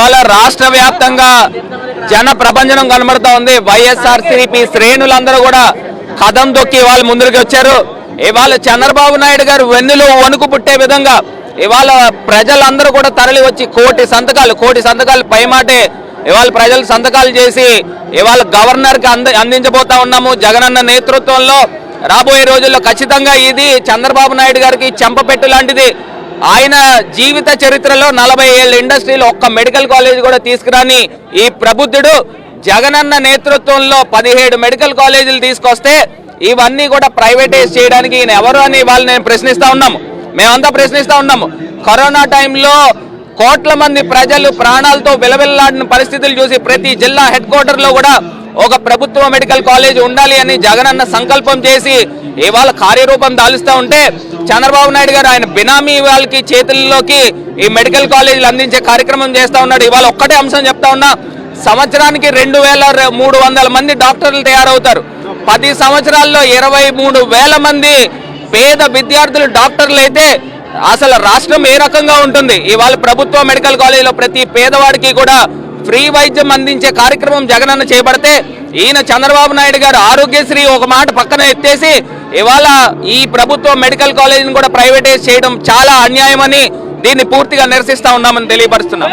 ఇవాళ రాష్ట్ర వ్యాప్తంగా జన ప్రపంచం కనబడతా ఉంది. వైఎస్ఆర్సీపీ శ్రేణులందరూ కూడా కదం దొక్కి ఇవాళ ముందుకు వచ్చారు. ఇవాళ చంద్రబాబు నాయుడు గారు వెన్నులో వణుకు పుట్టే విధంగా ఇవాళ ప్రజలందరూ కూడా తరలి వచ్చి కోటి సంతకాలు పైమాటే ఇవాళ ప్రజలు సంతకాలు చేసి ఇవాళ గవర్నర్కి అందించబోతా ఉన్నాము. జగనన్న నేతృత్వంలో రాబోయే రోజుల్లో ఖచ్చితంగా ఇది చంద్రబాబు నాయుడు గారికి చెంపపెట్టు లాంటిది. ఆయన జీవిత చరిత్రలో 40 ఏళ్ళ ఇండస్ట్రీలో ఒక్క మెడికల్ కాలేజ్ కూడా తీసుకురాని ఈ ప్రబుద్ధుడు జగనన్న నేతృత్వంలో 17 మెడికల్ కాలేజీలు తీసుకొస్తే ఇవన్నీ కూడా ప్రైవేటైజ్ చేయడానికి ఈయన ఎవరు అని వాళ్ళు మేమంతా ప్రశ్నిస్తా ఉన్నాము. కరోనా టైంలో కోట్ల మంది ప్రజలు ప్రాణాలతో విలవిల్లాడిన పరిస్థితులు చూసి ప్రతి జిల్లా హెడ్ క్వార్టర్లో కూడా ఒక ప్రభుత్వ మెడికల్ కాలేజ్ ఉండాలి అని జగనన్న సంకల్పం చేసి ఇవాళ కార్యరూపం దాలుస్తూ ఉంటే చంద్రబాబు నాయుడు గారు ఆయన బినామీ వాళ్ళకి చేతుల్లోకి ఈ మెడికల్ కాలేజీలు అందించే కార్యక్రమం చేస్తూ ఉన్నాడు. ఇవాళ ఒక్కటే అంశం చెప్తా ఉన్నా, సంవత్సరానికి 2300 మంది డాక్టర్లు తయారవుతారు. 10 సంవత్సరాల్లో 23,000 మంది పేద విద్యార్థులు డాక్టర్లు అయితే అసలు రాష్ట్రం ఏ రకంగా ఉంటుంది? ఇవాళ ప్రభుత్వ మెడికల్ కాలేజీలో ప్రతి పేదవాడికి కూడా ఫ్రీ వైద్యం అందించే కార్యక్రమం జగనన్న చేపడితే ఈయన చంద్రబాబు నాయుడు గారు ఆరోగ్యశ్రీ ఒక మాట పక్కన ఎత్తేసి ఇవాళ ఈ ప్రభుత్వ మెడికల్ కాలేజీని కూడా ప్రైవేటైజ్ చేయడం చాలా అన్యాయమని దీన్ని పూర్తిగా నిరసిస్తా ఉన్నామని తెలియపరుస్తున్నాం.